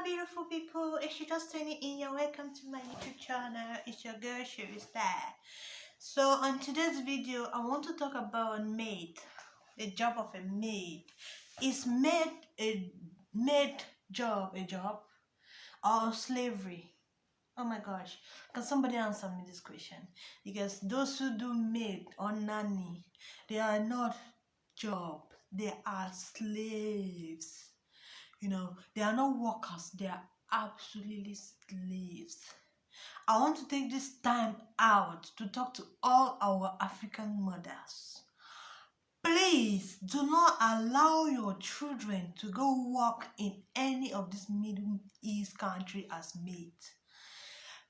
beautiful people. If you're just tuning in, you're welcome to my YouTube channel. It's your girl Sherry Star. So on today's video, I want to talk about maid, the job of a maid. Is maid a maid job a job or slavery? Oh my gosh, can somebody answer me this question? Because those who do maid or nanny, they are not job, they are slaves. They are not workers, they are absolutely slaves. I want to take this time out to talk to all our African mothers. Please do not allow your children to go work in any of these Middle East countries as maids,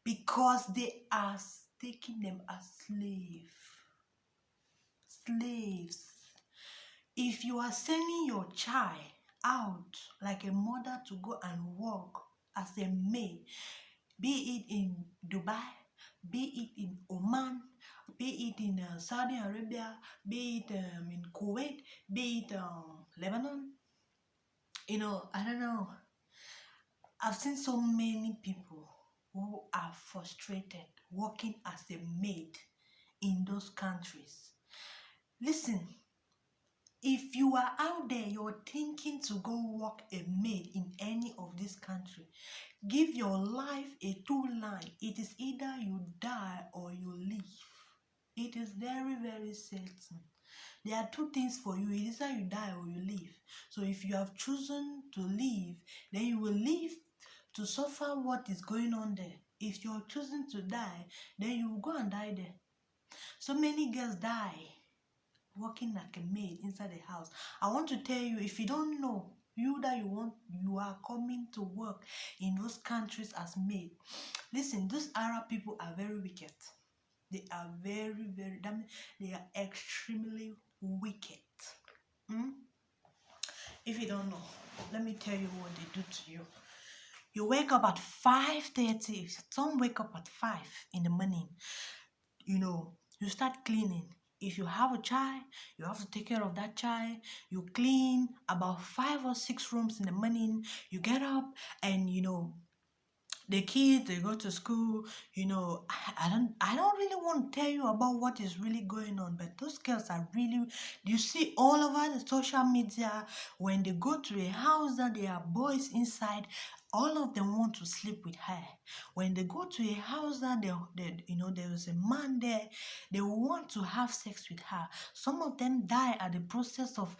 because they are taking them as slaves. If you are sending your child out like a mother to go and work as a maid, be it in Dubai, be it in Oman, be it in Saudi Arabia, be it in Kuwait, be it Lebanon, I don't know. I've seen so many people who are frustrated working as a maid in those countries. Listen, if you are out there, you're thinking to go work a maid in any of this country, give your life a two-line. It is either you die or you live. It is very, very certain. There are two things for you. It is either you die or you live. So if you have chosen to live, then you will live to suffer what is going on there. If you're choosing to die, then you will go and die there. So many girls die working like a maid inside the house. I want to tell you, if you don't know, you are coming to work in those countries as maid. Listen, those Arab people are very wicked. They are very, very, they are extremely wicked. If you don't know, let me tell you what they do to you. You wake up at 5:30. Some wake up at 5 in the morning. You start cleaning. If you have a child, you have to take care of that child. You clean about 5 or 6 rooms in the morning. You get up and the kids, they go to school. I don't really want to tell you about what is really going on, but those girls are really, you see all over the social media, when they go to a house that there are boys inside, all of them want to sleep with her. When they go to a house that there is a man there, they want to have sex with her. Some of them die at the process of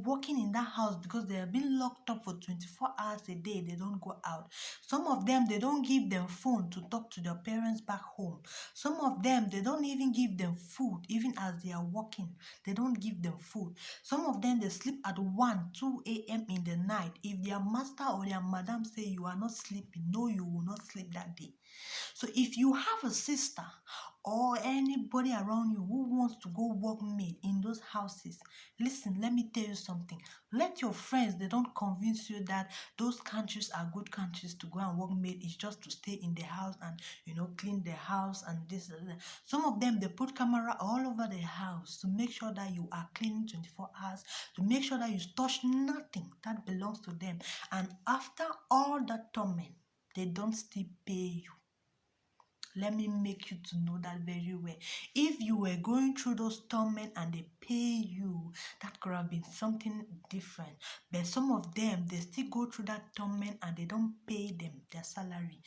working in that house, because they have been locked up for 24 hours a day. They don't go out. Some of them, they don't give them phone to talk to their parents back home. Some of them, they don't even give them food. Even as they are working, they don't give them food. Some of them, they sleep at 1, 2 a.m. in the night. If their master or their madam say you are not sleeping, no, you will not sleep that day. So if you have a sister or anybody around you who wants to go work maid in those houses, listen, let me tell you something. Let your friends, they don't convince you that those countries are good countries to go and work maid. It's just to stay in the house and clean the house and this and that. Some of them, they put camera all over the house to make sure that you are cleaning 24 hours, to make sure that you touch nothing that belongs to them. And after all that torment, they don't still pay you. Let me make you to know that very well. If you were going through those torment and they pay you, that could have been something different. But some of them, they still go through that torment and they don't pay them their salary.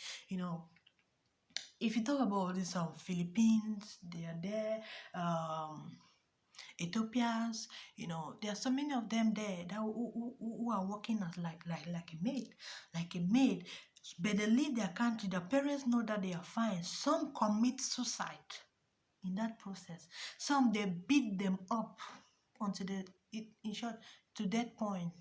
If you talk about this Philippines, they are there. Ethiopians, there are so many of them there that who are working as like a maid, but they leave their country. Their parents know that they are fine. Some commit suicide in that process. Some, they beat them up until in short, to that point.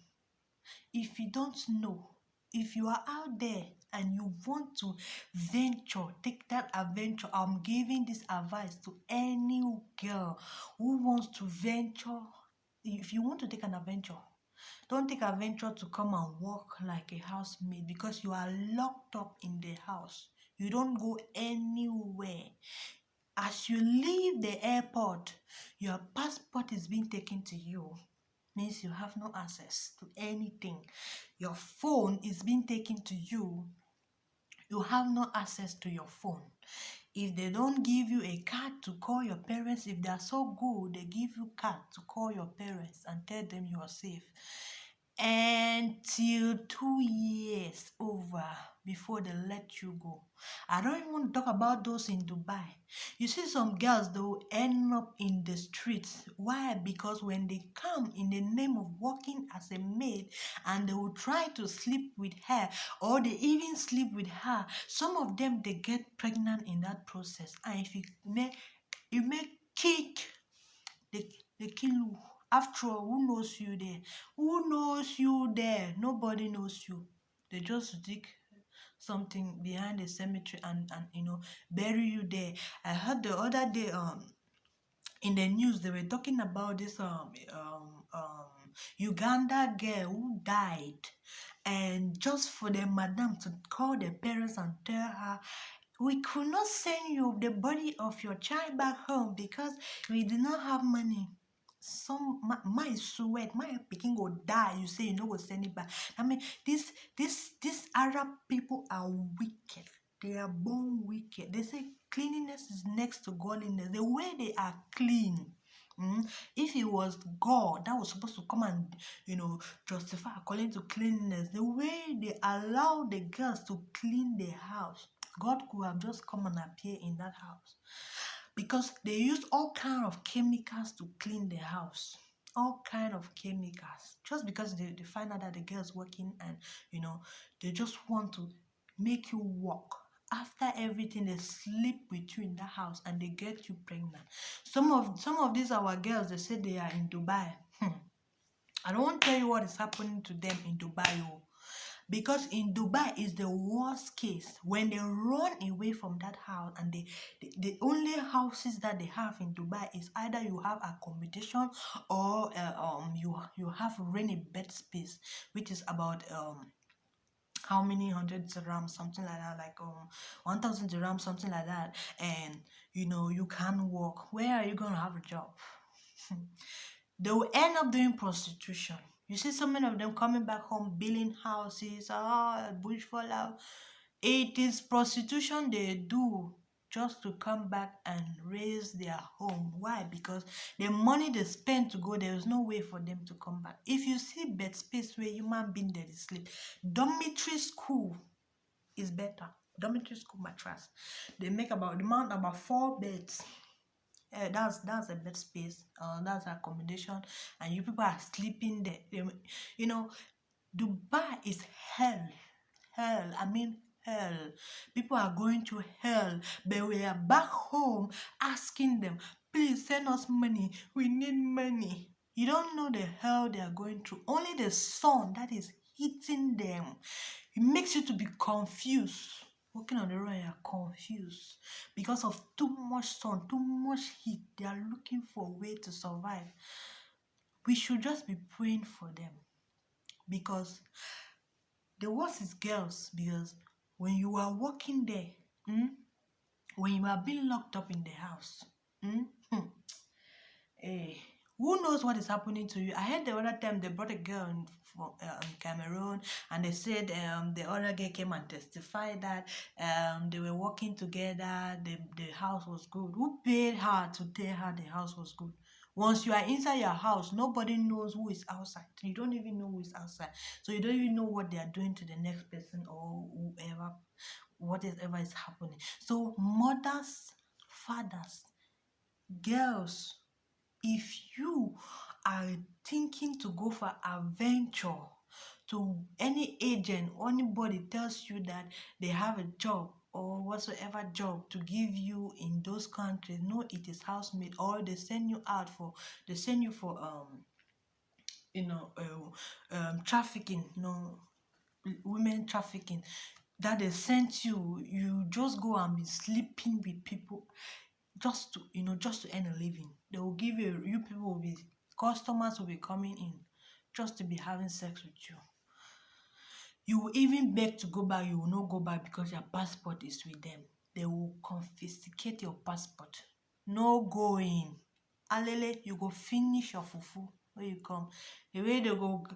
If you don't know, if you are out there and you want to venture, take that adventure. I'm giving this advice to any girl who wants to venture. If you want to take an adventure, don't take adventure to come and work like a housemaid, because you are locked up in the house. You don't go anywhere. As you leave the airport, your passport is being taken to you. Means you have no access to anything. Your phone is being taken to you. You have no access to your phone. If they don't give you a card to call your parents, if they are so good, they give you card to call your parents and tell them you are safe. Until 2 years over before they let you go. I don't even want to talk about those in Dubai. You see some girls, they will end up in the streets. Why? Because when they come in the name of working as a maid and they will try to sleep with her, or they even sleep with her, some of them, they get pregnant in that process. And if you make kick, they kill you. After all, who knows you there? Who knows you there? Nobody knows you. They just dig something behind the cemetery and bury you there. I heard the other day in the news they were talking about this Uganda girl who died, and just for the madam to call the parents and tell her, we could not send you the body of your child back home because we did not have money. Some my sweat, my pikin go die. You say you know go send it back. I mean, these Arab people are wicked. They are born wicked. They say cleanliness is next to godliness. The way they are clean. If it was God that was supposed to come and justify according to cleanliness, the way they allow the girls to clean the house, God could have just come and appear in that house, because they use all kind of chemicals to clean the house. All kind of chemicals, just because they find out that the girl's working, and they just want to make you work. After everything, they sleep with you in the house and they get you pregnant. Some of these our girls, they say they are in Dubai. I don't want to tell you what is happening to them in Dubai. Because in Dubai is the worst case when they run away from that house, and the only houses that they have in Dubai is either you have accommodation, or you have rented bed space, which is about how many hundred dirhams, something like that, like 1,000 dirhams, something like that, and you can work. Where are you gonna have a job? They will end up doing prostitution. You see so many of them coming back home, building houses, bush fallout. It is prostitution they do just to come back and raise their home. Why? Because the money they spend to go, there is no way for them to come back. If you see bed space where human being there is sleep, dormitory school is better. Dormitory school mattress. They make about the amount about 4 beds. That's a bed space. That's accommodation, and you people are sleeping there. Dubai is hell. Hell. I mean hell. People are going to hell, but we are back home asking them, please send us money. We need money. You don't know the hell they are going through. Only the sun that is hitting them. It makes you to be confused. Walking on the road, you are confused because of too much sun, too much heat. They are looking for a way to survive. We should just be praying for them, because the worst is girls. Because when you are working there, when you are being locked up in the house, hey, who knows what is happening to you? I heard the other time they brought a girl in Cameroon, and they said the other girl came and testified that they were working together. The house was good. Who paid her to tell her the house was good? Once you are inside your house, nobody knows who is outside. You don't even know who is outside. So you don't even know what they are doing to the next person, or whoever, whatever is happening. So mothers, fathers, girls, if you are thinking to go for adventure, to any agent or anybody tells you that they have a job or whatsoever job to give you in those countries, no, it is housemaid, or they send you for trafficking, women trafficking, that they sent you just go and be sleeping with people just to earn a living. They will give you people will be customers will be coming in just to be having sex with you. You will even beg to go back, you will not go back because your passport is with them. They will confiscate your passport. No going. Alele, you go finish your fufu. when you come. The way they go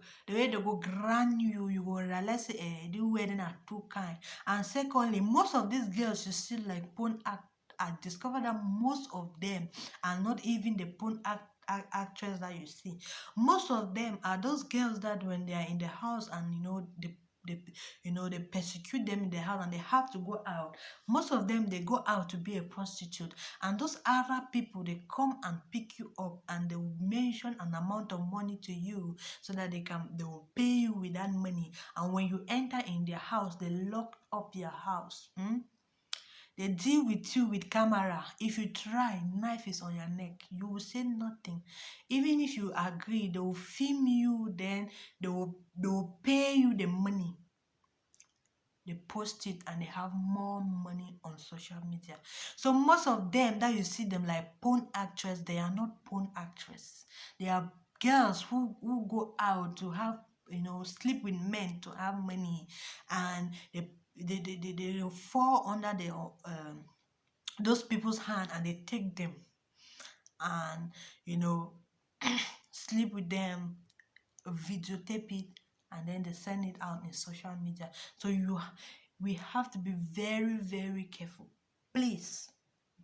grand you, you go realize the wedding are too kind. And secondly, most of these girls you see like porn act, I discovered that most of them are not even the porn actress that you see. Most of them are those girls that when they are in the house and they they persecute them in the house and they have to go out. Most of them they go out to be a prostitute, and those Arab people they come and pick you up and they will mention an amount of money to you so that they will pay you with that money. And when you enter in their house, they lock up your house. They deal with you with camera. If you try, knife is on your neck. You will say nothing. Even if you agree, they will film you, then they will pay you the money. They post it and they have more money on social media. So most of them that you see them like porn actress, they are not porn actress. They are girls who go out to have sleep with men to have money, and they fall under the those people's hand and they take them and sleep with them, videotape it, and then they send it out in social media. So we have to be very, very careful. Please,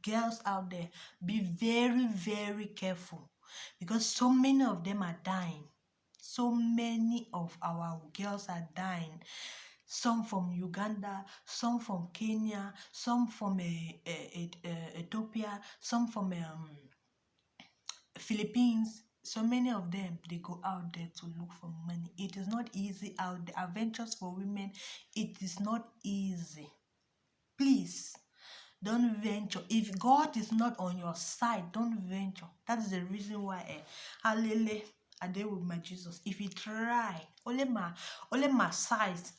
girls out there, be very, very careful, because so many of them are dying. So many of our girls are dying. Some from Uganda, some from Kenya, some from Ethiopia, some from Philippines. So many of them they go out there to look for money. It is not easy out there. Adventures for women, it is not easy. Please don't venture. If God is not on your side, don't venture. That is the reason why Hallelujah. I deal with my Jesus. If you try, only my size,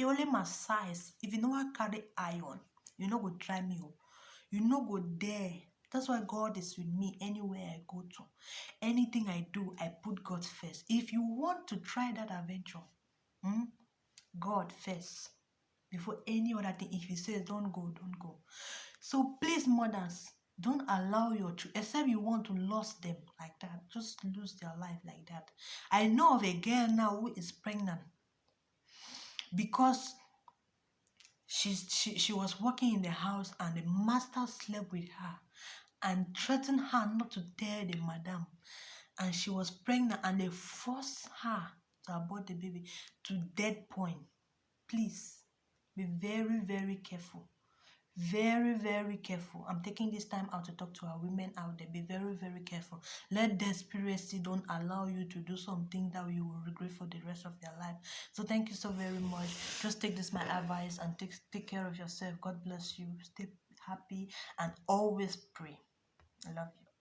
only my size. If you know I carry iron, you know go try me. You know go there. That's why God is with me anywhere I go to. Anything I do, I put God first. If you want to try that adventure, God first. Before any other thing, if He says don't go, don't go. So please, mothers, don't allow your children, except you want to lose them like that, just lose their life like that. I know of a girl now who is pregnant because she was working in the house and the master slept with her and threatened her not to tell the madam, and she was pregnant and they forced her to abort the baby to death point. Please be very, very careful. Very, very careful. I'm taking this time out to talk to our women out there. Be very, very careful. Let desperation don't allow you to do something that you will regret for the rest of your life. So thank you so very much. Just take this my advice and take care of yourself. God bless you. Stay happy and always pray. I love you.